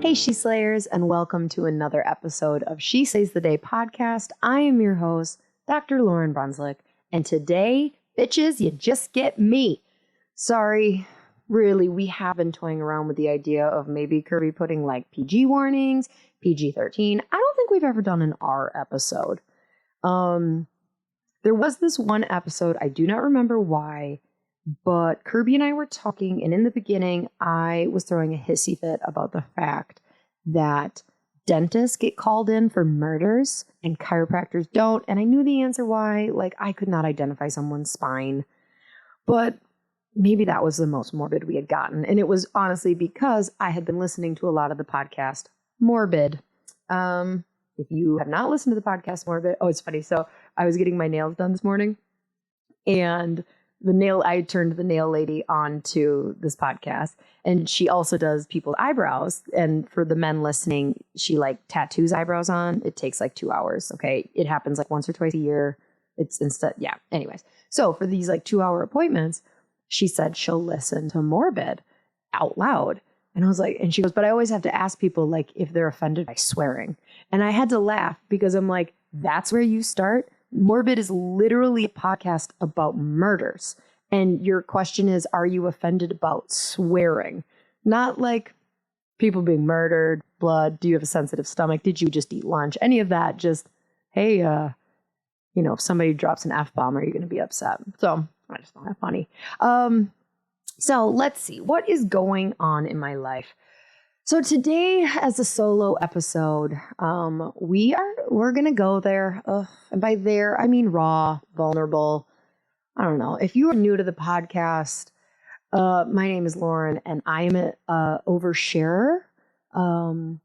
Hey, She-Slayers, and welcome to another episode of She Slays the Day podcast. I am your host, Dr. Lauryn Brunslick, and today, bitches, you just get me. Sorry, really, we have been toying around with the idea of maybe Kirby putting like PG warnings, PG-13. I don't think we've ever done an R episode. There was this one episode, I do not remember why, but Kirby and I were talking, and in the beginning, I was throwing a hissy fit about the fact that dentists get called in for murders and chiropractors don't, and I knew the answer why. Like, I could not identify someone's spine, but maybe that was the most morbid we had gotten, and it was honestly because I had been listening to a lot of the podcast Morbid. If you have not listened to the podcast Morbid, oh, it's funny. So I was getting my nails done this morning, and I turned the nail lady onto this podcast, and she also does people's eyebrows. And for the men listening, she like tattoos eyebrows on. It takes like 2 hours. Okay. It happens like once or twice a year. It's instead. Yeah. Anyways. So for these like 2-hour appointments, she said she'll listen to Morbid out loud. And I was like, and she goes, but I always have to ask people like if they're offended by swearing. And I had to laugh because I'm like, that's where you start. Morbid is literally a podcast about murders. And your question is, are you offended about swearing? Not like people being murdered, blood, do you have a sensitive stomach? Did you just eat lunch? Any of that, just, hey, if somebody drops an F-bomb, are you going to be upset? So I just found that funny. So let's see, what is going on in my life? So today, as a solo episode, we're gonna go there, and by there I mean raw, vulnerable. I don't know. If you are new to the podcast, my name is Lauryn, and I am an oversharer. Elise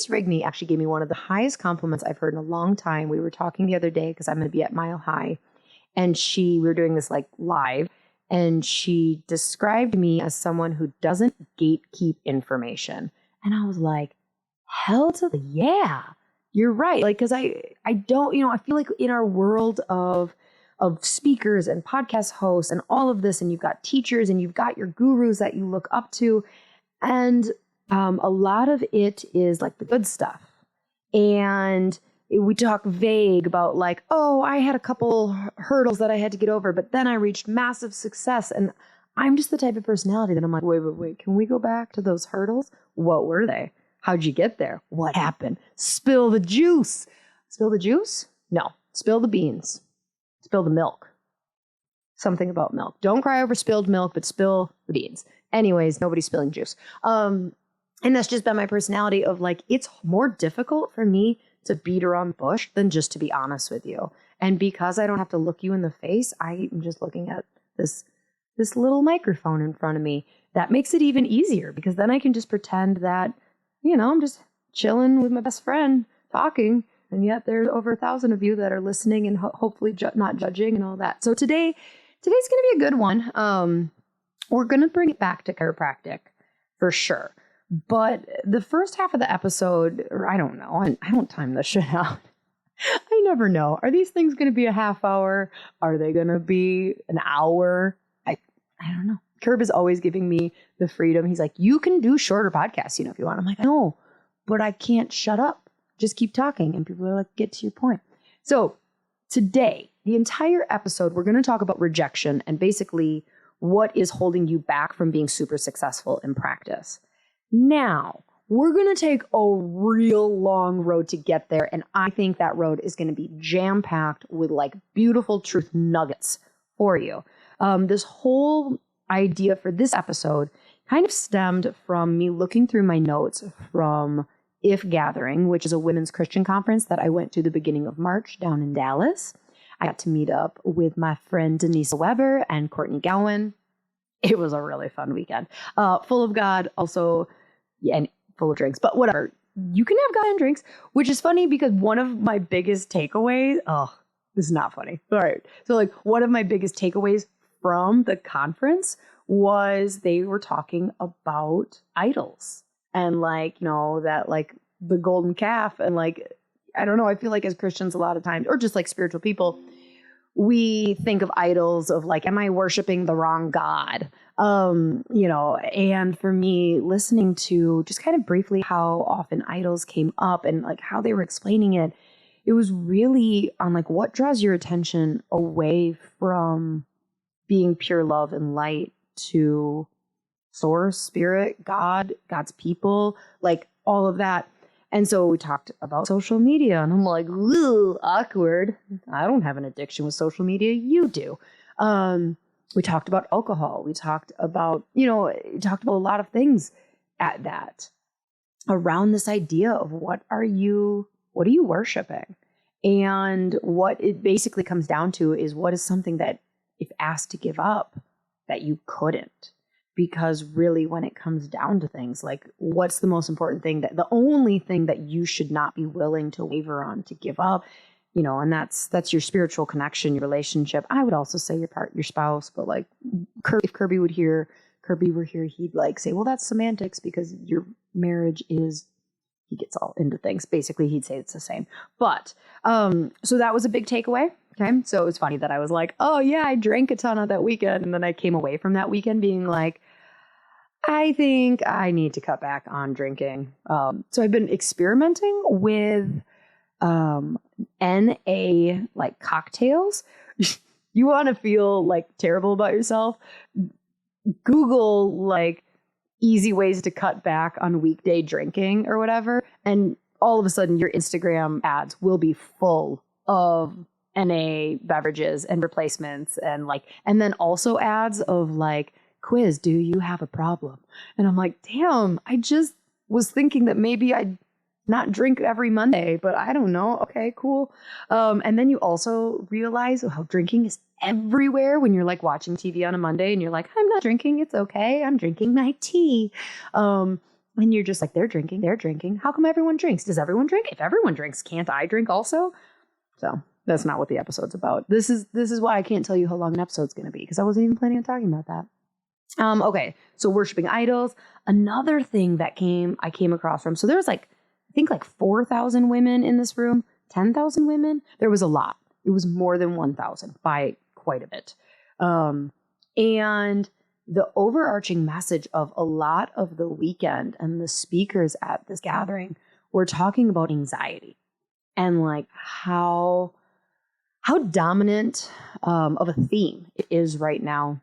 Rigney actually gave me one of the highest compliments I've heard in a long time. We were talking the other day because I'm going to be at Mile High, and we were doing this like live. And she described me as someone who doesn't gatekeep information. And I was like, hell to the yeah, you're right. Like, because I don't, I feel like in our world of speakers and podcast hosts and all of this, and you've got teachers and you've got your gurus that you look up to. And a lot of it is like the good stuff. And we talk vague about like, oh, I had a couple hurdles that I had to get over, but then I reached massive success. And I'm just the type of personality that I'm like, wait, can we go back to those hurdles? What were they? How'd you get there? What happened? Spill the juice. Spill the juice? No. Spill the beans. Spill the milk. Something about milk. Don't cry over spilled milk, but spill the beans. Anyways, nobody's spilling juice. And that's just been my personality of like, it's more difficult for me to beat around the bush than just to be honest with you. And because I don't have to look you in the face, I'm just looking at this little microphone in front of me. That makes it even easier because then I can just pretend that, I'm just chilling with my best friend talking. And yet there's over 1,000 of you that are listening and hopefully not judging and all that. So today's going to be a good one. We're going to bring it back to chiropractic for sure. But the first half of the episode, or I don't know, I don't time this shit out. I never know. Are these things going to be a half hour? Are they going to be an hour? I don't know. Curb is always giving me the freedom. He's like, you can do shorter podcasts, if you want. I'm like, no, but I can't shut up. Just keep talking. And people are like, get to your point. So today, the entire episode, we're going to talk about rejection and basically what is holding you back from being super successful in practice. Now, we're going to take a real long road to get there, and I think that road is going to be jam-packed with like beautiful truth nuggets for you. This whole idea for this episode kind of stemmed from me looking through my notes from If Gathering, which is a women's Christian conference that I went to the beginning of March down in Dallas. I got to meet up with my friend Denise Weber and Courtney Gowan. It was a really fun weekend. Full of God, also, yeah, and full of drinks, but whatever. You can have God and drinks, which is funny because one of my biggest takeaways, this is not funny. All right. So like one of my biggest takeaways from the conference was they were talking about idols and like, that like the golden calf and like, I don't know. I feel like as Christians a lot of times, or just like spiritual people, we think of idols of like, am I worshiping the wrong God? And for me, listening to just kind of briefly how often idols came up and like how they were explaining it, it was really on like what draws your attention away from being pure love and light to source, spirit, God, God's people, like all of that. And so we talked about social media, and I'm like, ooh, awkward. I don't have an addiction with social media. You do. We talked about alcohol. We talked about, a lot of things at that around this idea of what are you worshiping? And what it basically comes down to is what is something that if asked to give up that you couldn't. Because really, when it comes down to things, like what's the most important thing, that the only thing that you should not be willing to waver on, to give up, and that's your spiritual connection, your relationship. I would also say your spouse, but like if Kirby were here, he'd like say, well, that's semantics because your marriage is, he gets all into things. Basically, he'd say it's the same. But so that was a big takeaway. Okay. So it was funny that I was like, oh yeah, I drank a ton on that weekend. And then I came away from that weekend being like, I think I need to cut back on drinking. So I've been experimenting with NA like cocktails. You want to feel like terrible about yourself? Google like easy ways to cut back on weekday drinking or whatever. And all of a sudden your Instagram ads will be full of NA beverages and replacements and then also ads of like, quiz, do you have a problem? And I'm like, damn, I just was thinking that maybe I'd not drink every Monday, but I don't know. Okay, cool. And then you also realize how drinking is everywhere when you're like watching TV on a Monday and you're like, I'm not drinking. It's okay. I'm drinking my tea. And you're just like, they're drinking. How come everyone drinks? Does everyone drink? If everyone drinks, can't I drink also? So that's not what the episode's about. This is why I can't tell you how long an episode's going to be, because I wasn't even planning on talking about that. Okay, so worshiping idols. Another thing that I came across from, so there was I think 4,000 women in this room, 10,000 women. There was a lot. It was more than 1,000 by quite a bit. And the overarching message of a lot of the weekend and the speakers at this gathering were talking about anxiety and like how dominant of a theme it is right now.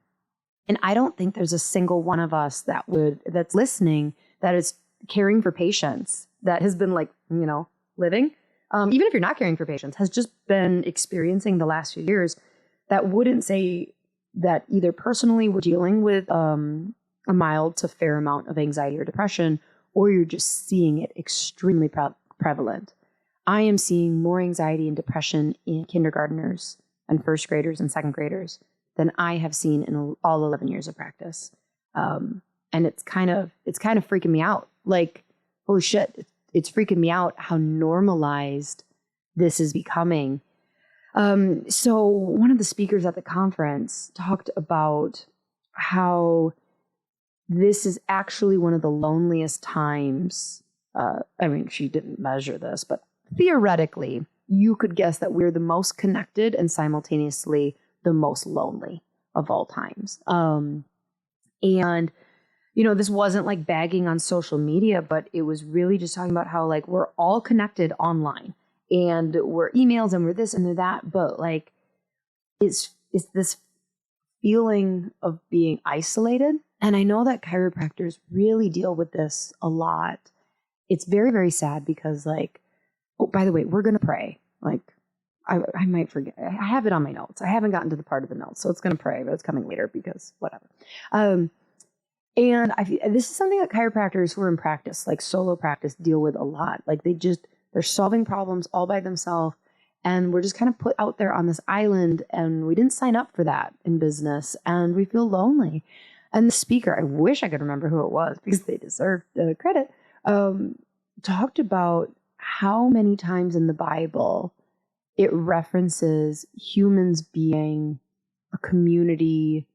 And I don't think there's a single one of us that's listening that is caring for patients that has been living. Even if you're not caring for patients, has just been experiencing the last few years, that wouldn't say that either personally we're dealing with a mild to fair amount of anxiety or depression, or you're just seeing it extremely prevalent. I am seeing more anxiety and depression in kindergartners and first graders and second graders than I have seen in all 11 years of practice. And it's kind of freaking me out. Like, holy shit, it's freaking me out how normalized this is becoming. So one of the speakers at the conference talked about how this is actually one of the loneliest times. She didn't measure this, but theoretically, you could guess that we're the most connected and simultaneously the most lonely of all times. And, this wasn't like bagging on social media, but it was really just talking about how like we're all connected online and we're emails and we're this and we're that. But like, it's this feeling of being isolated. And I know that chiropractors really deal with this a lot. It's very, very sad because like, oh, by the way, we're going to pray. Like, I might forget. I have it on my notes. I haven't gotten to the part of the notes, so it's going to pray, but it's coming later because whatever. And this is something that chiropractors who are in practice, like solo practice, deal with a lot. Like they're solving problems all by themselves, and we're just kind of put out there on this island, and we didn't sign up for that in business, and we feel lonely. And the speaker, I wish I could remember who it was because they deserve the credit, talked about how many times in the Bible it references humans being a community,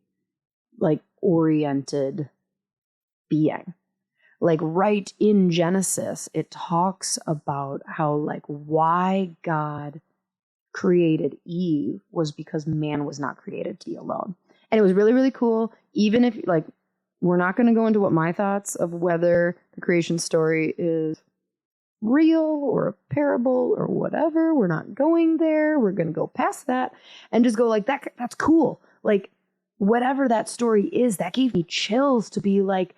like oriented being. Like right in Genesis, it talks about how like why God created Eve was because man was not created to be alone. And it was really, really cool. Even if, like, we're not going to go into what my thoughts of whether the creation story is real or a parable or whatever. We're not going there. We're going to go past that and just go like, that's cool. Like, whatever that story is, that gave me chills to be like,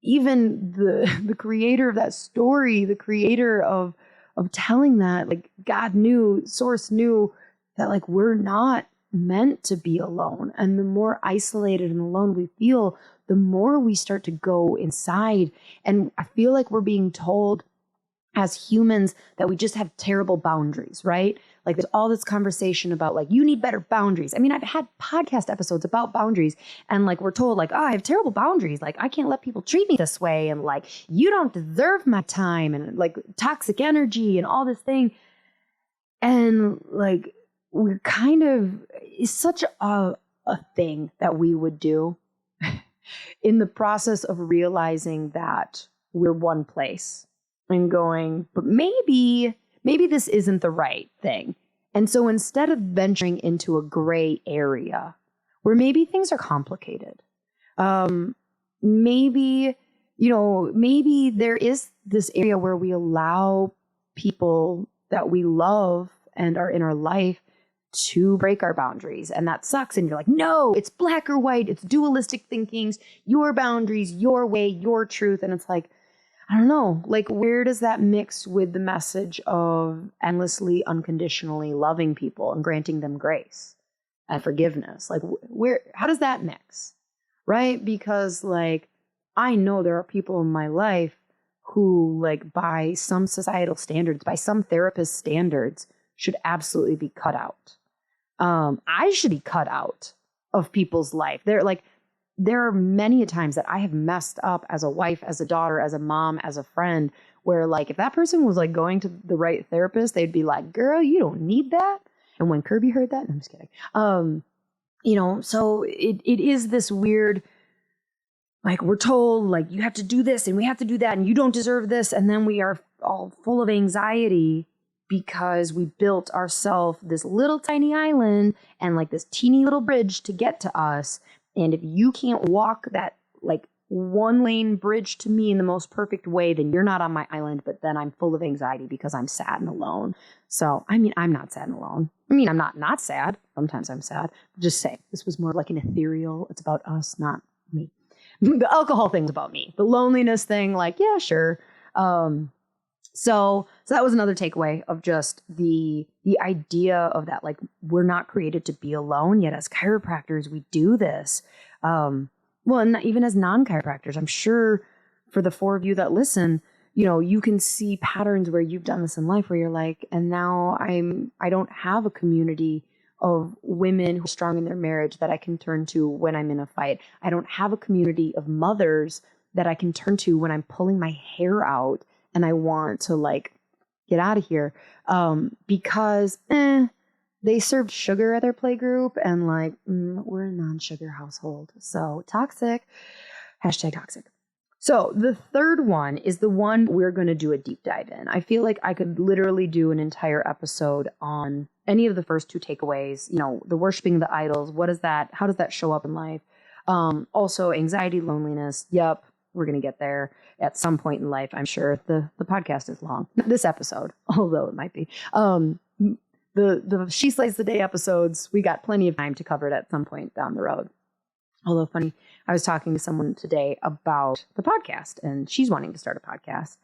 even the creator of that story, the creator of telling that, like, God knew, source knew that, like, we're not meant to be alone. And the more isolated and alone we feel, the more we start to go inside. And I feel like we're being told as humans that we just have terrible boundaries, right? Like, there's all this conversation about, like, you need better boundaries. I mean, I've had podcast episodes about boundaries, and, like, we're told, like, oh, I have terrible boundaries. Like, I can't let people treat me this way. And, like, you don't deserve my time, and, like, toxic energy and all this thing. And, like, we're kind of, it's such a thing that we would do in the process of realizing that we're one place and going, but maybe this isn't the right thing. And so instead of venturing into a gray area where maybe things are complicated, maybe there is this area where we allow people that we love and are in our life to break our boundaries. And that sucks. And you're like, no, it's black or white. It's dualistic thinkings, your boundaries, your way, your truth. And it's like, I don't know, like, where does that mix with the message of endlessly, unconditionally loving people and granting them grace and forgiveness? Like, how does that mix? Right? Because, like, I know there are people in my life who, like, by some societal standards, by some therapist standards, should absolutely be cut out. I should be cut out of people's life. There are many times that I have messed up as a wife, as a daughter, as a mom, as a friend, where, like, if that person was, like, going to the right therapist, they'd be like, girl, you don't need that. And when Kirby heard that, no, I'm just kidding. So it is this weird, like, we're told, like, you have to do this and we have to do that and you don't deserve this. And then we are all full of anxiety because we built ourselves this little tiny island and, like, this teeny little bridge to get to us. And if you can't walk that, like, one lane bridge to me in the most perfect way, then you're not on my island. But then I'm full of anxiety because I'm sad and alone. So, I mean, I'm not sad and alone. I mean, I'm not sad. Sometimes I'm sad. Just say this was more like an ethereal. It's about us, not me. The alcohol thing's about me. The loneliness thing, like, yeah, sure. So that was another takeaway of just the idea of that, like, we're not created to be alone, yet as chiropractors, we do this. And even as non-chiropractors, I'm sure for the four of you that listen, you can see patterns where you've done this in life where you're like, and now I don't have a community of women who are strong in their marriage that I can turn to when I'm in a fight. I don't have a community of mothers that I can turn to when I'm pulling my hair out and I want to, like, get out of here, because they served sugar at their play group, and, like, we're a non-sugar household, so toxic. #toxic. So the third one is the one we're going to do a deep dive in. I feel like I could literally do an entire episode on any of the first two takeaways. The worshiping the idols. What is that? How does that show up in life? Also, anxiety, loneliness. Yep. We're going to get there at some point in life. I'm sure the podcast is long. Not this episode, although it might be. The She Slays the Day episodes, we got plenty of time to cover it at some point down the road. Although funny, I was talking to someone today about the podcast, and she's wanting to start a podcast.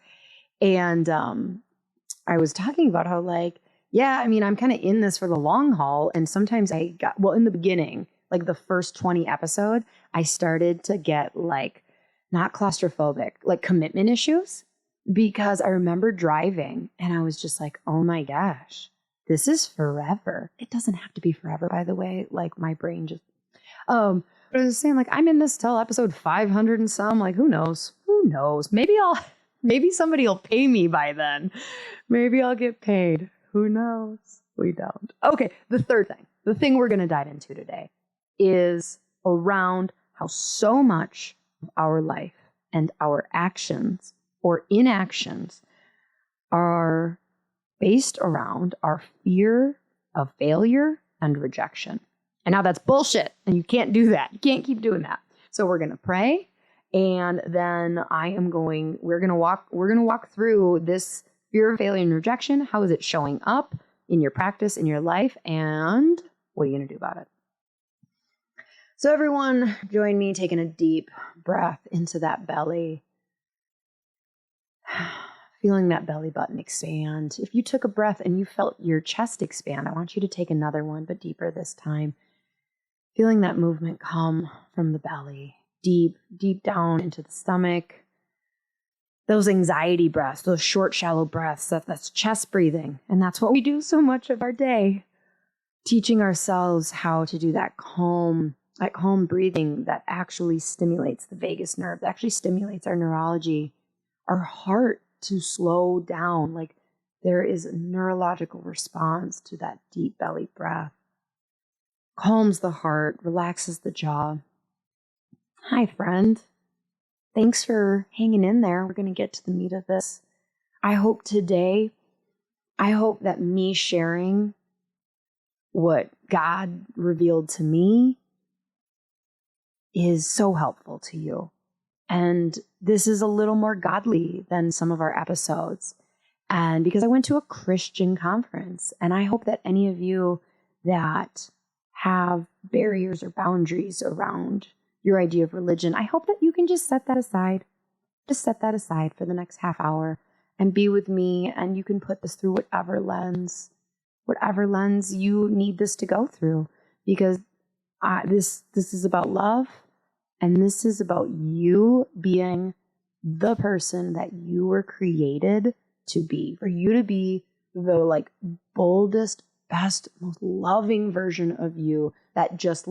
And I was talking about how, like, yeah, I mean, I'm kind of in this for the long haul. And sometimes in the beginning, like the first 20 episode, I started to get, like, not claustrophobic, like commitment issues, because I remember driving and I was just like, oh my gosh, this is forever. It doesn't have to be forever, by the way. Like, my brain just, but I was saying, like, I'm in this till episode 500 and some, like, who knows? Maybe somebody will pay me by then. Maybe I'll get paid. Who knows? We don't. Okay. The third thing, the thing we're going to dive into today is around how so much of our life and our actions or inactions are based around our fear of failure and rejection. And now that's bullshit. And you can't do that. You can't keep doing that. So we're going to pray. And then we're going to walk through this fear of failure and rejection. How is it showing up in your practice, in your life? And what are you going to do about it? So everyone, join me taking a deep breath into that belly. Feeling that belly button expand. If you took a breath and you felt your chest expand, I want you to take another one, but deeper this time. Feeling that movement come from the belly, deep, deep down into the stomach. Those anxiety breaths, those short, shallow breaths, that's chest breathing. And that's what we do so much of our day. Teaching ourselves how to do that calm breathing that actually stimulates the vagus nerve, that actually stimulates our neurology, our heart to slow down. Like there is a neurological response to that deep belly breath. Calms the heart, relaxes the jaw. Hi, friend. Thanks for hanging in there. We're going to get to the meat of this. I hope that me sharing what God revealed to me is so helpful to you. And this is a little more godly than some of our episodes. And because I went to a Christian conference, and I hope that any of you that have barriers or boundaries around your idea of religion, I hope that you can just set that aside. Just set that aside for the next half hour and be with me. And you can put this through whatever lens you need this to go through. Because this is about love. And this is about you being the person that you were created to be. For you to be the boldest, best, most loving version of you that just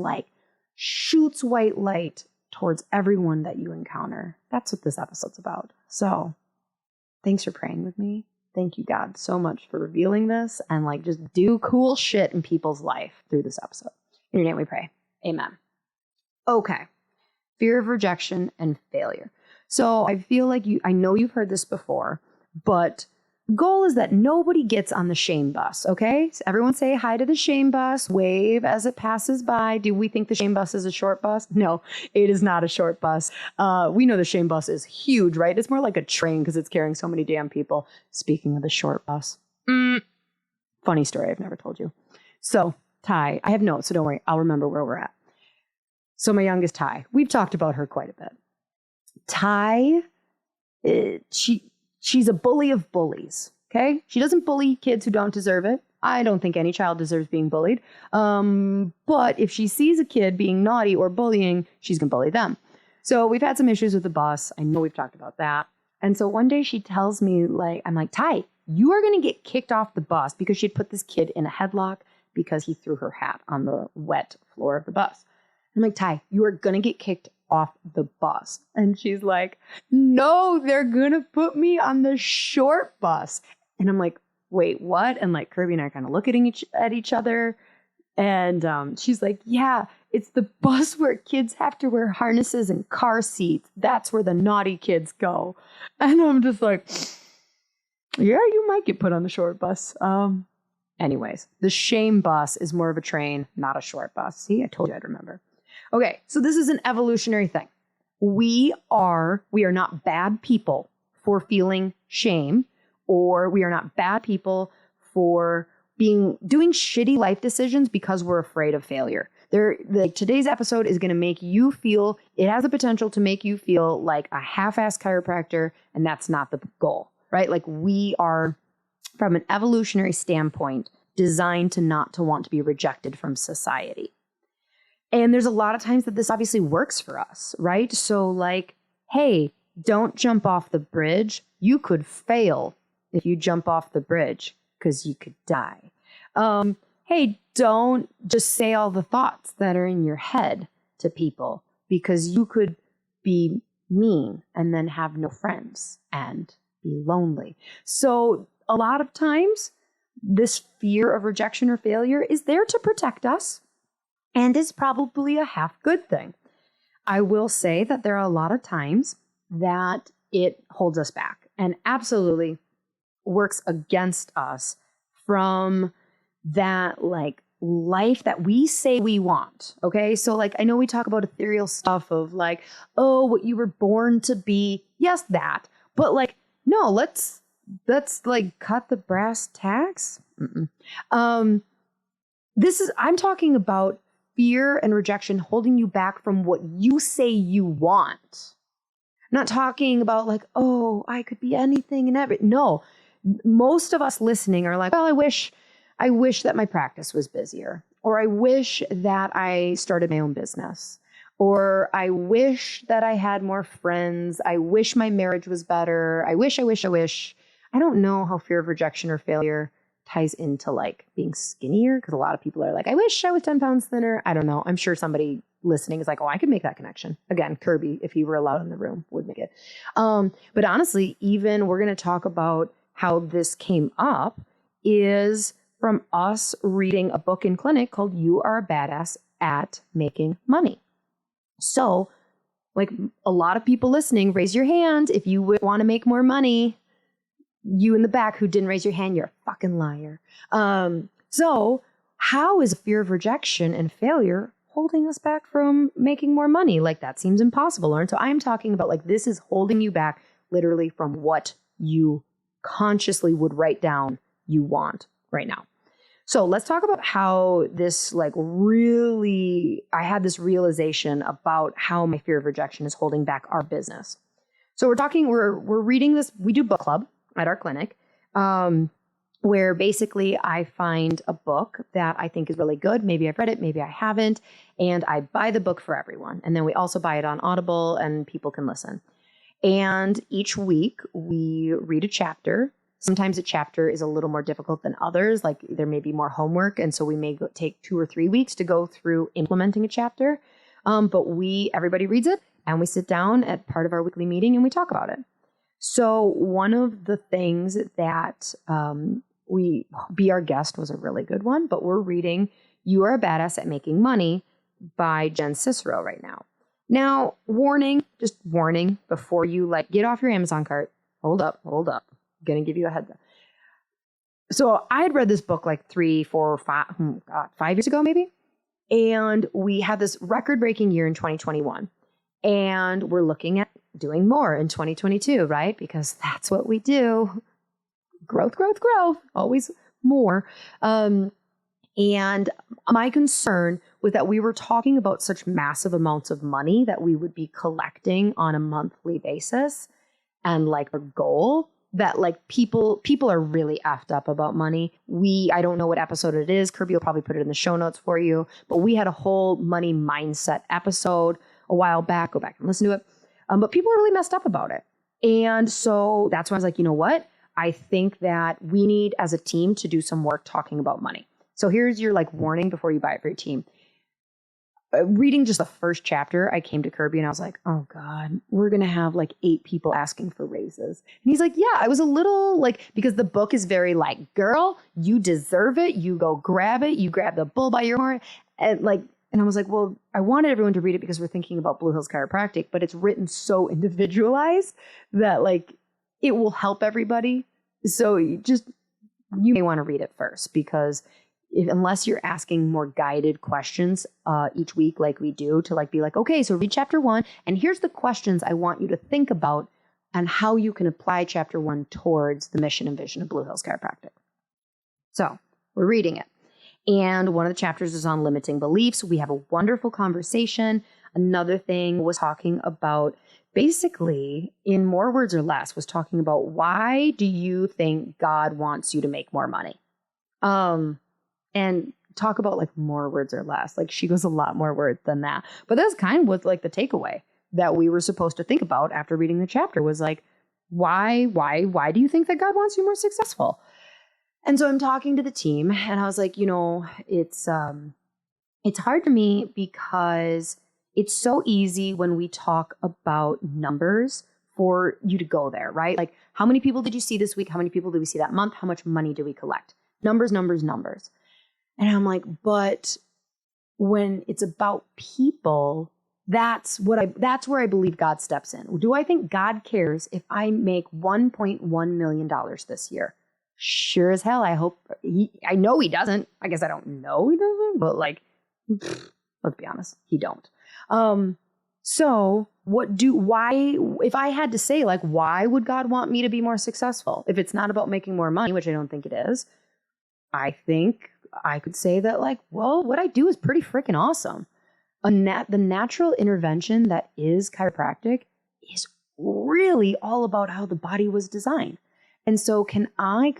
shoots white light towards everyone that you encounter. That's what this episode's about. So thanks for praying with me. Thank you, God, so much for revealing this and just do cool shit in people's life through this episode. In your name we pray. Amen. Okay. Fear of rejection and failure. So I feel like I know you've heard this before, but goal is that nobody gets on the shame bus, okay? So everyone say hi to the shame bus, wave as it passes by. Do we think the shame bus is a short bus? No, it is not a short bus. We know the shame bus is huge, right? It's more like a train because it's carrying so many damn people. Speaking of the short bus, funny story I've never told you. So Ty, I have notes, so don't worry. I'll remember where we're at. So my youngest, Ty, we've talked about her quite a bit. Ty, she's a bully of bullies, okay? She doesn't bully kids who don't deserve it. I don't think any child deserves being bullied. But if she sees a kid being naughty or bullying, she's going to bully them. So we've had some issues with the bus. I know we've talked about that. And so one day she tells me, I'm like, Ty, you are going to get kicked off the bus because she'd put this kid in a headlock because he threw her hat on the wet floor of the bus. I'm like, Ty, you are going to get kicked off the bus. And she's like, no, they're going to put me on the short bus. And I'm like, wait, what? And Kirby and I are kind of looking at each other. And she's like, yeah, it's the bus where kids have to wear harnesses and car seats. That's where the naughty kids go. And I'm just like, yeah, you might get put on the short bus. Anyways, the shame bus is more of a train, not a short bus. See, I told you I'd remember. Okay, so this is an evolutionary thing. We are not bad people for feeling shame, or we are not bad people for doing shitty life decisions because we're afraid of failure. Today's episode is going to make you feel, it has the potential to make you feel like a half-assed chiropractor, and that's not the goal, right? We are, from an evolutionary standpoint, designed to not to want to be rejected from society. And there's a lot of times that this obviously works for us, right? So hey, don't jump off the bridge. You could fail if you jump off the bridge because you could die. Hey, don't just say all the thoughts that are in your head to people because you could be mean and then have no friends and be lonely. So a lot of times this fear of rejection or failure is there to protect us. And is probably a half good thing. I will say that there are a lot of times that it holds us back. And absolutely, works against us from that like life that we say we want. Okay. So like, I know we talk about ethereal stuff of like, oh, what you were born to be. Yes, that. But like, no, let's like cut the brass tacks. I'm talking about fear and rejection holding you back from what you say you want. I'm not talking about like, oh, I could be anything and everything. No, most of us listening are like, well, I wish that my practice was busier, or I wish that I started my own business, or I wish that I had more friends. I wish my marriage was better. I wish. I don't know how fear of rejection or failure ties into like being skinnier, because a lot of people are like, I wish I was 10 pounds thinner. I don't know. I'm sure somebody listening is like, oh, I could make that connection. Again, Kirby, if he were allowed in the room, would make it. But honestly, even we're going to talk about how this came up is from us reading a book in clinic called You Are a Badass at Making Money. So like a lot of people listening, raise your hand if you would want to make more money. You in the back who didn't raise your hand, you're a fucking liar. So how is fear of rejection and failure holding us back from making more money? Like that seems impossible, Lauren. So I'm talking about like this is holding you back literally from what you consciously would write down you want right now. So let's talk about how this like really, I had this realization about how my fear of rejection is holding back our business. So we're reading this, we do book club at our clinic, where basically I find a book that I think is really good. Maybe I've read it, maybe I haven't. And I buy the book for everyone. And then we also buy it on Audible and people can listen. And each week we read a chapter. Sometimes a chapter is a little more difficult than others. Like there may be more homework. And so we may take 2 or 3 weeks to go through implementing a chapter. But everybody reads it and we sit down at part of our weekly meeting and we talk about it. So one of the things that Be Our Guest was a really good one, but we're reading You Are a Badass at Making Money by Jen Cicero right now. Now, just warning before you like get off your Amazon cart. Hold up. I'm going to give you a heads up. So I had read this book like 3, 4, 5 years ago, maybe. And we had this record-breaking year in 2021. And we're looking at doing more in 2022, right? Because that's what we do. Growth, always more. And my concern was that we were talking about such massive amounts of money that we would be collecting on a monthly basis. And like a goal that like people are really effed up about money. I don't know what episode it is. Kirby will probably put it in the show notes for you. But we had a whole money mindset episode a while back. Go back and listen to it. But people are really messed up about it. And so that's why I was like, you know what? I think that we need as a team to do some work talking about money. So here's your like warning before you buy it for your team. Reading just the first chapter, I came to Kirby and I was like, oh God, we're going to have like 8 people asking for raises. And he's like, yeah, I was a little like, because the book is very like, girl, you deserve it. You go grab it. You grab the bull by your horn. And I was like, well, I wanted everyone to read it because we're thinking about Blue Hills Chiropractic, but it's written so individualized that like it will help everybody. So you may want to read it first because unless you're asking more guided questions each week like we do to like be like, okay, so read chapter 1 and here's the questions I want you to think about and how you can apply chapter 1 towards the mission and vision of Blue Hills Chiropractic. So we're reading it. And one of the chapters is on limiting beliefs. We have a wonderful conversation. Another thing was talking about basically, in more words or less, was talking about why do you think God wants you to make more money? And talk about like more words or less. Like she goes a lot more words than that. But that's kind of was like the takeaway that we were supposed to think about after reading the chapter was like, why do you think that God wants you more successful? And so I'm talking to the team and I was like, you know, it's hard for me because it's so easy when we talk about numbers for you to go there, right? Like how many people did you see this week? How many people did we see that month? How much money do we collect? Numbers. And I'm like, but when it's about people, That's where I believe God steps in. Do I think God cares if I make $1.1 million this year? Sure as hell. I know he doesn't. I guess I don't know he doesn't, but like, let's be honest, he don't. So if I had to say, like, why would God want me to be more successful? If it's not about making more money, which I don't think it is, I think I could say that, like, well, what I do is pretty freaking awesome. The natural intervention that is chiropractic is really all about how the body was designed. And so can I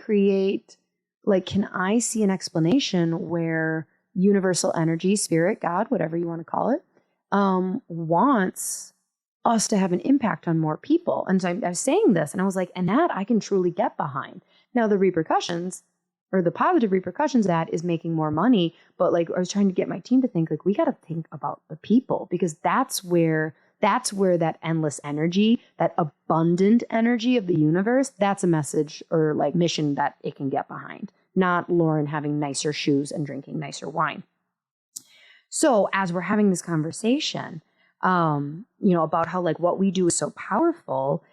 see an explanation where universal energy, spirit, God, whatever you want to call it, wants us to have an impact on more people? And so I was saying this and I was like, and that I can truly get behind. Now the repercussions, or the positive repercussions of that, is making more money. But like, I was trying to get my team to think, like, we got to think about the people, because that's where that endless energy, that abundant energy of the universe, that's a message or like mission that it can get behind, not Lauryn having nicer shoes and drinking nicer wine. So as we're having this conversation, about how like what we do is so powerful,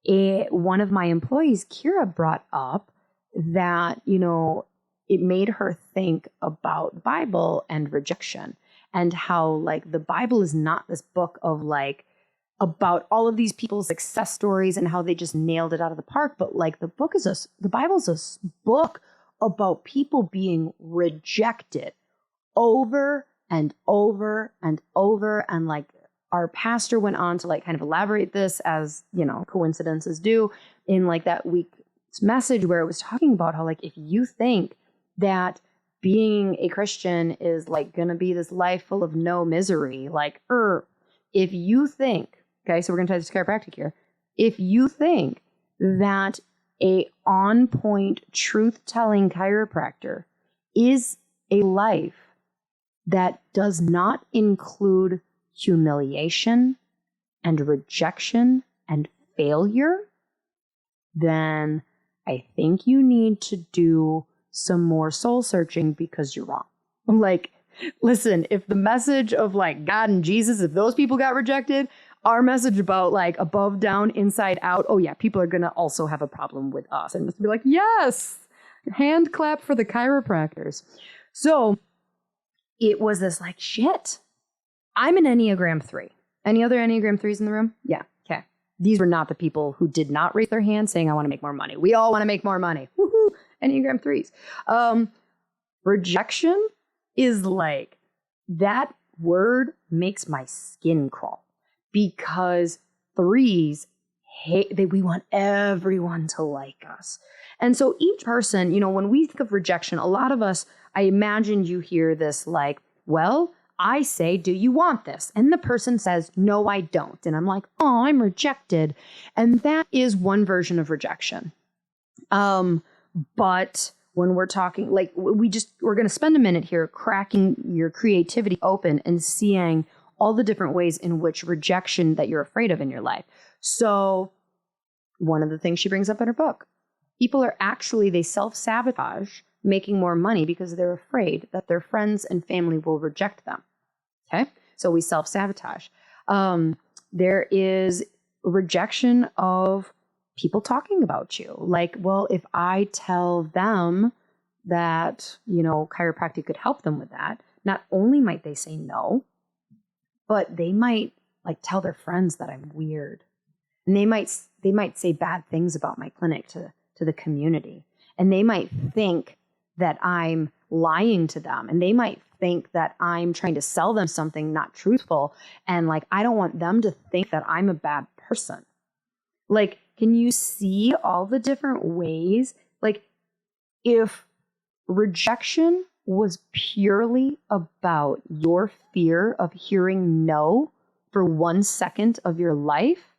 one of my employees, Kira, brought up that, it made her think about the Bible and rejection, and how like the Bible is not this book of like about all of these people's success stories and how they just nailed it out of the park. But like the Bible's a book about people being rejected over and over and over. And like our pastor went on to like kind of elaborate this, as, coincidences do, in like that week's message, where it was talking about how like if you think that being a Christian is like going to be this life full of no misery, like, if you think, okay, so we're going to try this chiropractic here. If you think that a on-point truth-telling chiropractor is a life that does not include humiliation and rejection and failure, then I think you need to do some more soul searching, because you're wrong. Like, listen, if the message of like God and Jesus, if those people got rejected, our message about like above, down, inside out, oh yeah, people are going to also have a problem with us. And just be like, yes, hand clap for the chiropractors. So it was this like, shit, I'm an Enneagram 3. Any other Enneagram 3s in the room? Yeah. Okay. These were not the people who did not raise their hand saying, I want to make more money. We all want to make more money. Woohoo. Enneagram 3s. Rejection is like, that word makes my skin crawl, because 3s we want everyone to like us. And so each person, when we think of rejection, a lot of us, I imagine you hear this like, well, I say, do you want this? And the person says, no, I don't. And I'm like, oh, I'm rejected. And that is one version of rejection. But when we're talking, like, we're going to spend a minute here cracking your creativity open and seeing all the different ways in which rejection that you're afraid of in your life. So one of the things she brings up in her book, people are they self-sabotage making more money because they're afraid that their friends and family will reject them. Okay. So we self-sabotage. There is rejection of people talking about you. Like, well, if I tell them that, chiropractic could help them with that, not only might they say no, but they might like tell their friends that I'm weird. And they might say bad things about my clinic to the community. And they might think that I'm lying to them. And they might think that I'm trying to sell them something not truthful. And like, I don't want them to think that I'm a bad person. Like, can you see all the different ways? Like, if rejection was purely about your fear of hearing no for 1 second of your life,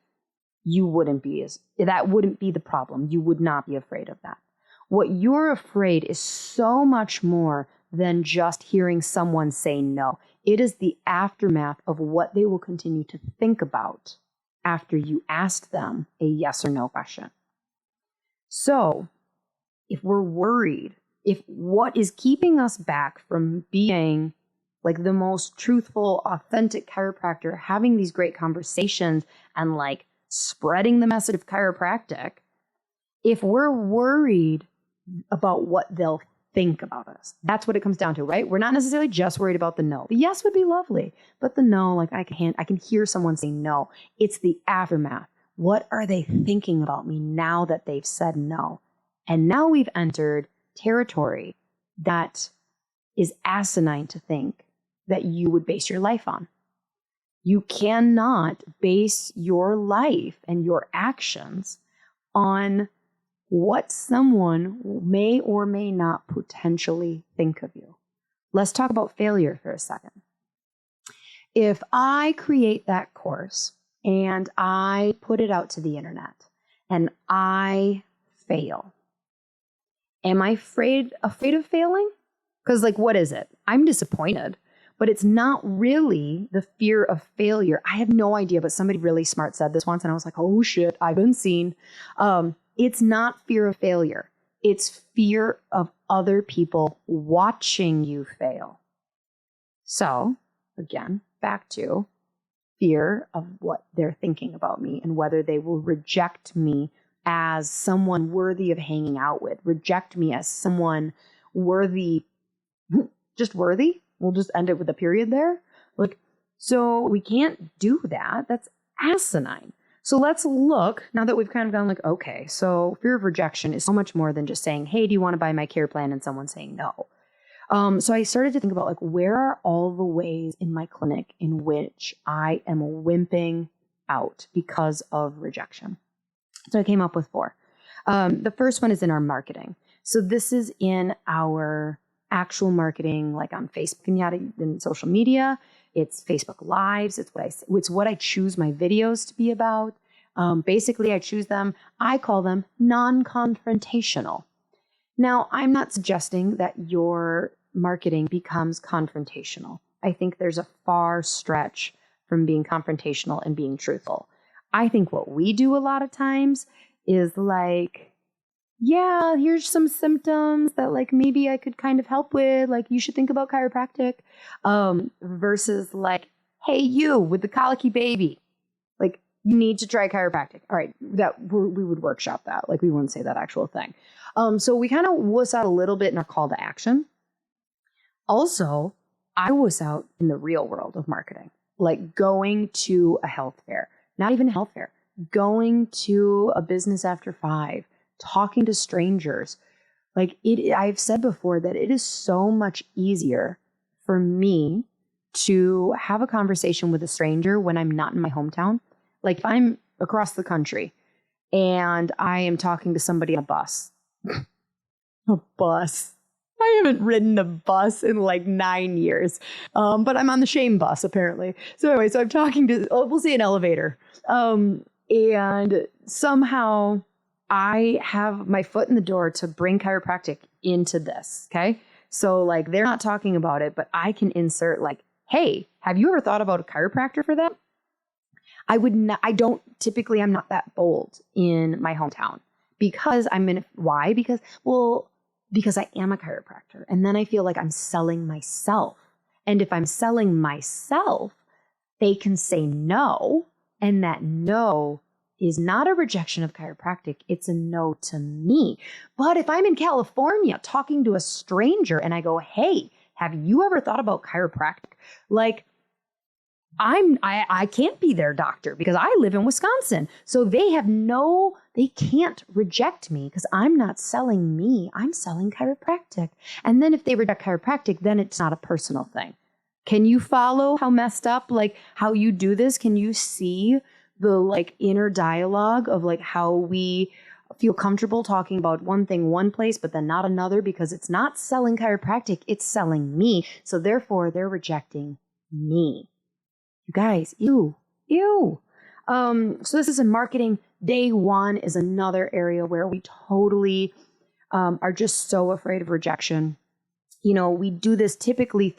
that wouldn't be the problem. You would not be afraid of that. What you're afraid is so much more than just hearing someone say no. It is the aftermath of what they will continue to think about after you asked them a yes or no question. So if we're worried, if what is keeping us back from being like the most truthful, authentic chiropractor, having these great conversations and like spreading the message of chiropractic, if we're worried about what they'll think about us, that's what it comes down to, right? We're not necessarily just worried about the no. The yes would be lovely, but the no, like I can hear someone say no. It's the aftermath. What are they thinking about me now that they've said no? And now we've entered territory that is asinine to think that you would base your life on. You cannot base your life and your actions on what someone may or may not potentially think of you. Let's talk about failure for a second. If I create that course and I put it out to the internet and I fail, am I afraid of failing? Because like, what is it? I'm disappointed, but it's not really the fear of failure. I have no idea, but somebody really smart said this once and I was like, oh shit, I've been seen. It's not fear of failure. It's fear of other people watching you fail. So again, back to fear of what they're thinking about me and whether they will reject me as someone worthy of hanging out with, reject me as someone worthy, just worthy. We'll just end it with a period there. Like, so we can't do that. That's asinine. So let's look, now that we've kind of gone like, okay, so fear of rejection is so much more than just saying, hey, do you want to buy my care plan? And someone saying no. So I started to think about like, where are all the ways in my clinic in which I am wimping out because of rejection? So I came up with 4. The first one is in our marketing. So this is in our actual marketing, like on Facebook and social media. It's Facebook Lives. It's what I choose my videos to be about. Basically, I choose them. I call them non-confrontational. Now, I'm not suggesting that your marketing becomes confrontational. I think there's a far stretch from being confrontational and being truthful. I think what we do a lot of times is like, yeah, here's some symptoms that like maybe I could kind of help with. Like you should think about chiropractic, versus like, hey, you with the colicky baby, like you need to try chiropractic. All right, we would workshop that. Like we wouldn't say that actual thing. So we kind of wuss out a little bit in our call to action. Also, I wuss out in the real world of marketing, like going to a health fair, not even a health fair, going to a business after 5. Talking to strangers. Like I've said before that it is so much easier for me to have a conversation with a stranger when I'm not in my hometown. Like if I'm across the country and I am talking to somebody on a bus. A bus. I haven't ridden a bus in like 9 years, but I'm on the shame bus apparently. So anyway, so I'm talking to, we'll say an elevator. And somehow I have my foot in the door to bring chiropractic into this. Okay. So like they're not talking about it, but I can insert like, hey, have you ever thought about a chiropractor for that? I'm not that bold in my hometown because why? Because I am a chiropractor and then I feel like I'm selling myself. And if I'm selling myself, they can say no. And that no is not a rejection of chiropractic. It's a no to me. But if I'm in California talking to a stranger and I go, hey, have you ever thought about chiropractic? Like I can't be their doctor because I live in Wisconsin. So they can't reject me because I'm not selling me. I'm selling chiropractic. And then if they reject chiropractic, then it's not a personal thing. Can you follow how messed up, like how you do this? Can you see the like inner dialogue of like how we feel comfortable talking about one thing one place, but then not another because it's not selling chiropractic, it's selling me. So therefore they're rejecting me. You guys, ew. So this is in marketing. Day 1 is another area where we totally are just so afraid of rejection. You know, we do this typically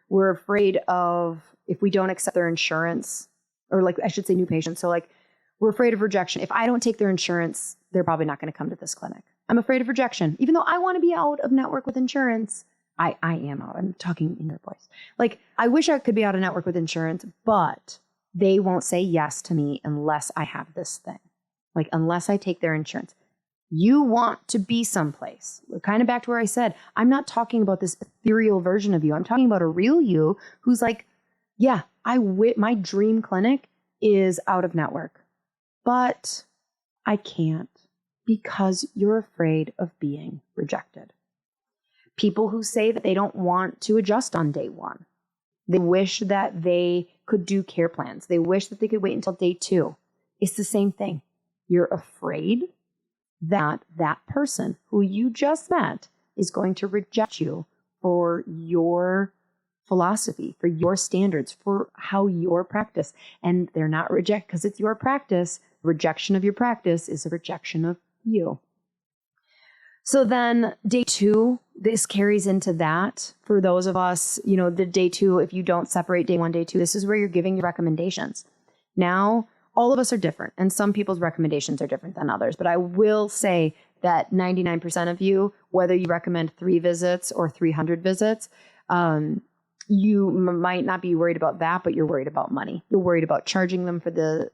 we're afraid of if we don't accept their insurance, or like I should say new patients. So like we're afraid of rejection. If I don't take their insurance, they're probably not going to come to this clinic. I'm afraid of rejection. Even though I want to be out of network with insurance, I am out. I'm talking in your voice. Like, I wish I could be out of network with insurance, but they won't say yes to me unless I have this thing. Like, unless I take their insurance. You want to be someplace. We're kind of back to where I said, I'm not talking about this ethereal version of you. I'm talking about a real you who's like, yeah, my dream clinic is out of network, but I can't because you're afraid of being rejected. People who say that they don't want to adjust on day one. They wish that they could do care plans. They wish that they could wait until day 2. It's the same thing. You're afraid that that person who you just met is going to reject you for your philosophy, for your standards, for how your practice. And they're not reject because it's your practice. Rejection of your practice is a rejection of you. So then day 2, this carries into that for those of us, the day 2, if you don't separate day 1, day 2, this is where you're giving your recommendations. Now, all of us are different, and some people's recommendations are different than others. But I will say that 99% of you, whether you recommend 3 visits or 300 visits, you might not be worried about that, but you're worried about money. You're worried about charging them for the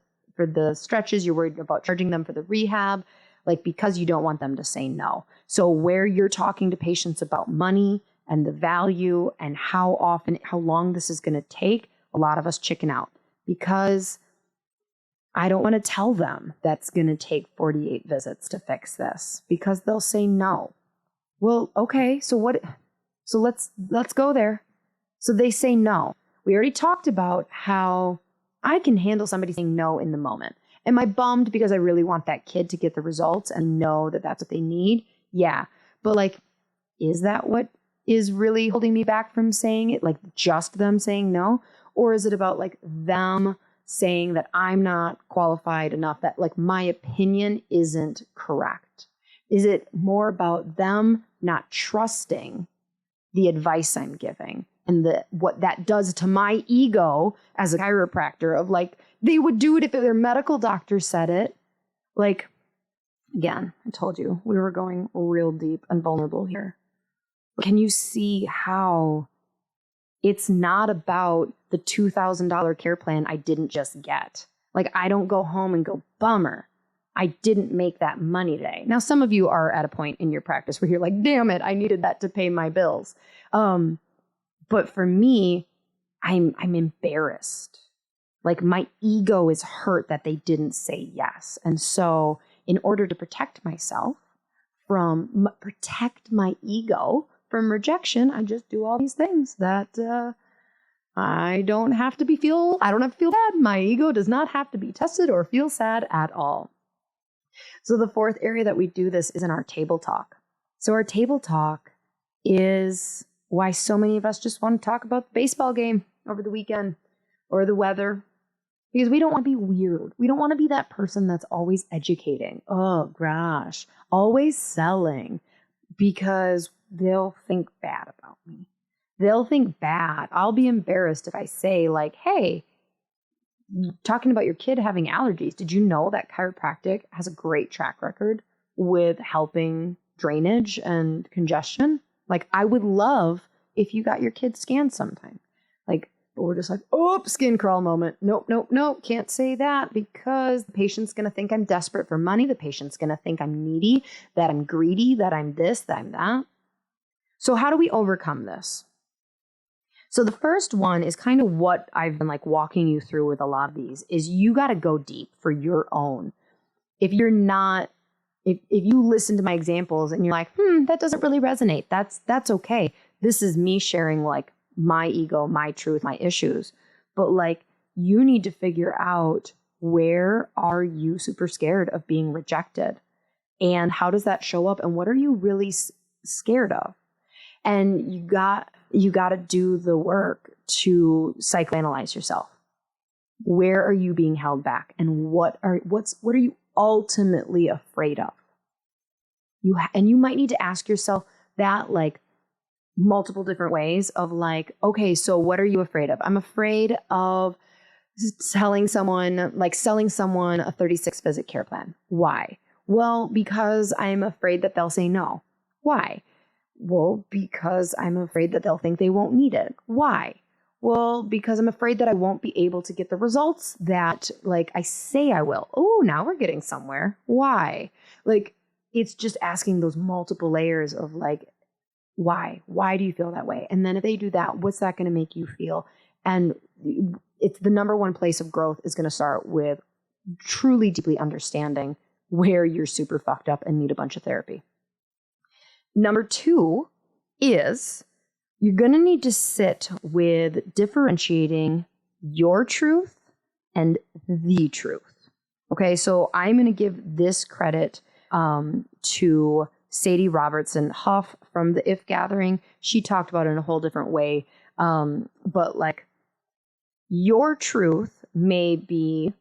stretches. You're worried about charging them for the rehab, because you don't want them to say no. So where you're talking to patients about money and the value and how long this is going to take, a lot of us chicken out because I don't want to tell them that's going to take 48 visits to fix this because they'll say no. Well, okay, so let's go there. So they say no. We already talked about how I can handle somebody saying no in the moment. Am I bummed because I really want that kid to get the results and know that that's what they need? Yeah. But is that what is really holding me back from saying it? Just them saying no? Or is it about them saying that I'm not qualified enough, that my opinion isn't correct? Is it more about them not trusting the advice I'm giving and what that does to my ego as a chiropractor of they would do it if their medical doctor said it? Again, I told you we were going real deep and vulnerable here. Can you see how it's not about the $2,000 care plan I didn't just get? I don't go home and go, bummer, I didn't make that money today. Now, some of you are at a point in your practice where you're like, damn it, I needed that to pay my bills. But for me, I'm embarrassed. My ego is hurt that they didn't say yes. And so in order to protect myself protect my ego from rejection, I just do all these things that I don't have to feel bad. My ego does not have to be tested or feel sad at all. So the 4th area that we do this is in our table talk. So our table talk is why so many of us just want to talk about the baseball game over the weekend or the weather. Because we don't want to be weird. We don't want to be that person that's always educating. Oh, gosh. Always selling. Because they'll think bad about me. They'll think bad. I'll be embarrassed if I say hey, talking about your kid having allergies, did you know that chiropractic has a great track record with helping drainage and congestion? I would love if you got your kid scanned sometime. But we're just skin crawl moment. Nope. Can't say that because the patient's going to think I'm desperate for money. The patient's going to think I'm needy, that I'm greedy, that I'm this, that I'm that. So how do we overcome this? So the first one is kind of what I've been walking you through with a lot of these is you got to go deep for your own. If you're not, if you listen to my examples and you're like, that doesn't really resonate. That's okay. This is me sharing my ego, my truth, my issues. But you need to figure out, where are you super scared of being rejected? And how does that show up? And what are you really scared of? And you got to do the work to psychoanalyze yourself. Where are you being held back? And what are you ultimately afraid of? You might need to ask yourself that multiple different ways of okay, so what are you afraid of? I'm afraid of selling someone a 36 visit care plan. Why? Well, because I'm afraid that they'll say no. Why? Well, because I'm afraid that they'll think they won't need it. Why? Well, because I'm afraid that I won't be able to get the results that like I say I will. Oh, now we're getting somewhere. Why? Like, it's just asking those multiple layers of like, why? Why do you feel that way? And then if they do that, what's that going to make you feel? And it's the number one place of growth is going to start with truly deeply understanding where you're super fucked up and need a bunch of therapy. Number two is you're going to need to sit with differentiating your truth and the truth. Okay, so I'm going to give this credit to Sadie Robertson Huff from the If Gathering. She talked about it in a whole different way. But like, your truth may be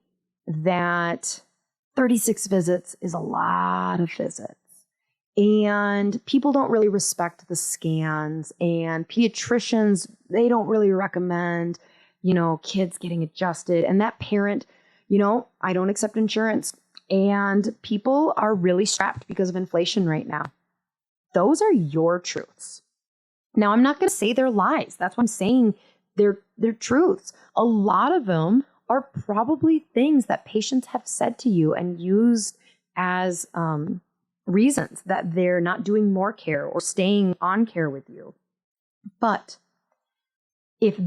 that 36 visits is a lot of visits. And people don't really respect the scans, and pediatricians, they don't really recommend, kids getting adjusted. And that parent, I don't accept insurance. And people are really strapped because of inflation right now. Those are your truths. Now, I'm not going to say they're lies. That's what I'm saying. They're truths. A lot of them are probably things that patients have said to you and used as reasons that they're not doing more care or staying on care with you. But if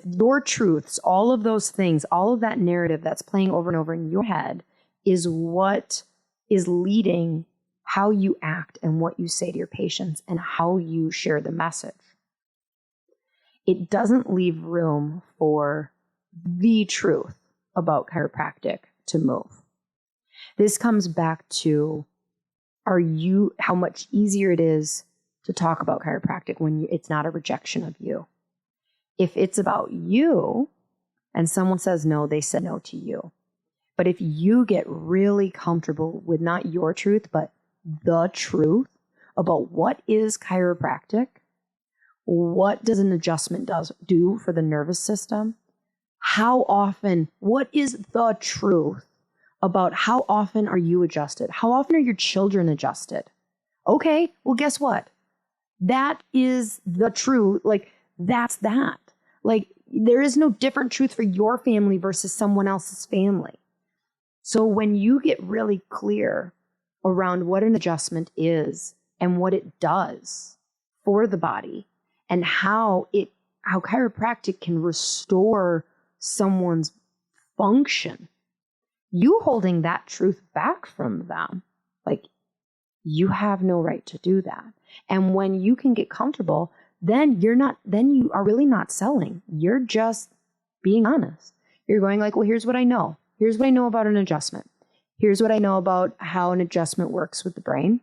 your truths, all of those things, all of that narrative that's playing over and over in your head is what is leading how you act and what you say to your patients and how you share the message, it doesn't leave room for the truth about chiropractic to move. This comes back to how much easier it is to talk about chiropractic when it's not a rejection of you. If it's about you and someone says no, they said no to you. But if you get really comfortable with not your truth, but the truth about what is chiropractic, what does an adjustment do for the nervous system, what is the truth about how often are you adjusted? How often are your children adjusted? Okay, well, guess what? That is the truth. Like, that's that. Like, there is no different truth for your family versus someone else's family. So when you get really clear around what an adjustment is and what it does for the body and how chiropractic can restore someone's function, you holding that truth back from them, like, you have no right to do that. And when you can get comfortable, then you are really not selling. You're just being honest. You're going like, well, here's what I know. Here's what I know about an adjustment. Here's what I know about how an adjustment works with the brain.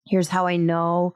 Here's what I know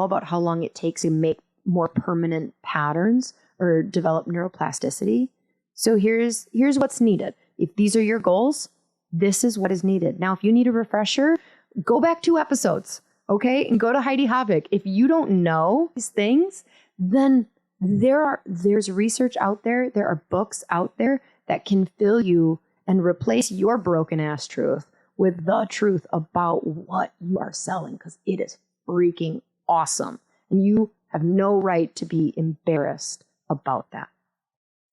about how long it takes to make more permanent patterns or develop neuroplasticity. So here's what's needed. If these are your goals, this is what is needed. Now, if you need a refresher, go back 2 episodes, okay? And go to Heidi Havik. If you don't know these things, then there's research out there. There are books out there that can fill you and replace your broken ass truth with the truth about what you are selling, because it is freaking awesome. And you have no right to be embarrassed about that.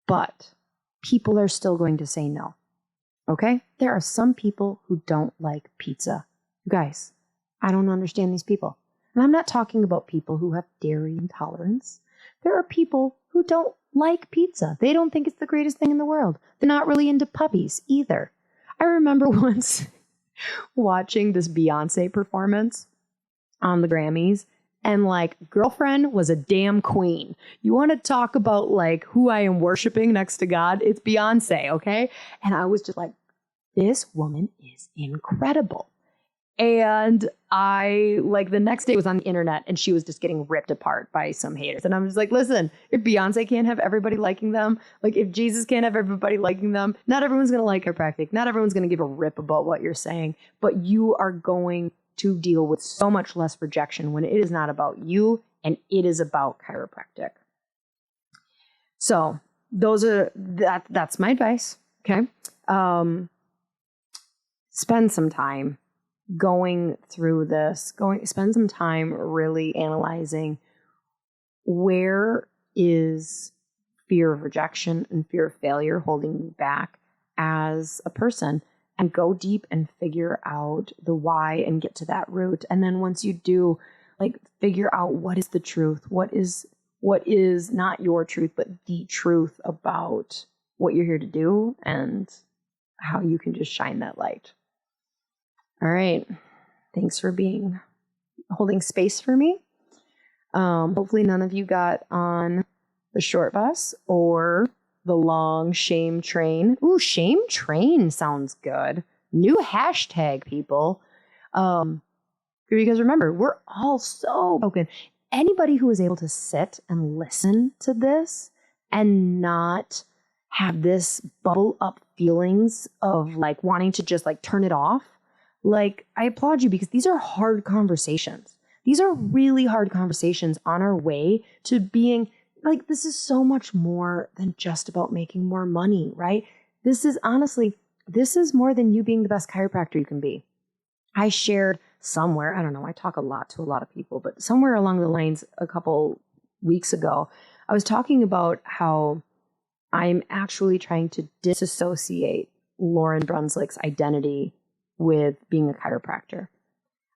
But people are still going to say no. Okay? There are some people who don't like pizza. You guys, I don't understand these people. And I'm not talking about people who have dairy intolerance. There are people who don't like pizza. They don't think it's the greatest thing in the world. They're not really into puppies either. I remember once watching this Beyonce performance on the Grammys, and like, girlfriend was a damn queen. You want to talk about like who I am worshiping next to God? It's Beyonce, okay? And I was just like, this woman is incredible. And I, like, the next day was on the internet and she was just getting ripped apart by some haters. And I'm just like, listen, if Beyonce can't have everybody liking them, like if Jesus can't have everybody liking them, not everyone's going to like chiropractic. Not everyone's going to give a rip about what you're saying, but you are going to deal with so much less rejection when it is not about you and it is about chiropractic. So that's my advice. Okay. Spend some time going through this, spend some time really analyzing where is fear of rejection and fear of failure holding you back as a person, and go deep and figure out the why and get to that root. And then once you do, like, figure out what is the truth, what is not your truth, but the truth about what you're here to do and how you can just shine that light. All right. Thanks for holding space for me. Hopefully none of you got on the short bus or the long shame train. Ooh, shame train sounds good. New hashtag, people. Because remember, we're all so broken. Anybody who is able to sit and listen to this and not have this bubble up feelings of like wanting to just like turn it off, like, I applaud you, because these are hard conversations. These are really hard conversations on our way to being like, this is so much more than just about making more money, right? This is more than you being the best chiropractor you can be. I shared somewhere, I don't know, I talk a lot to a lot of people, but somewhere along the lines a couple weeks ago, I was talking about how I'm actually trying to disassociate Lauryn Brunswick's identity with being a chiropractor.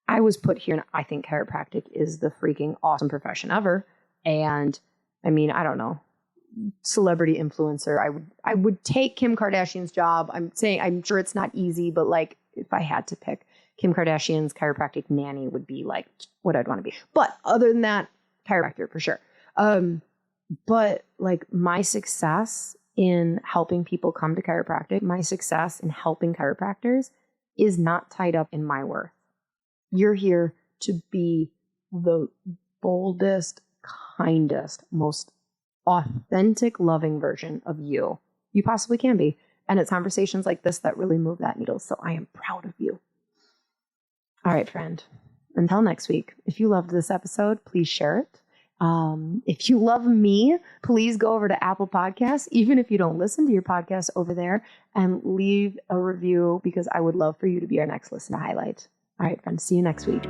I was put here, and I think chiropractic is the freaking awesome profession ever. And I mean, I don't know, celebrity influencer. I would take Kim Kardashian's job. I'm sure it's not easy, but like, if I had to pick, Kim Kardashian's chiropractic nanny would be like what I'd want to be. But other than that, chiropractor for sure. But like, my success in helping people come to chiropractic, my success in helping chiropractors is not tied up in my worth. You're here to be the boldest, kindest, most authentic, loving version of you possibly can be. And it's conversations like this that really move that needle. So I am proud of you. All right, friend. Until next week, if you loved this episode, please share it. If you love me, please go over to Apple Podcasts, even if you don't listen to your podcast over there, and leave a review, because I would love for you to be our next listen to highlight. All right, friends, see you next week.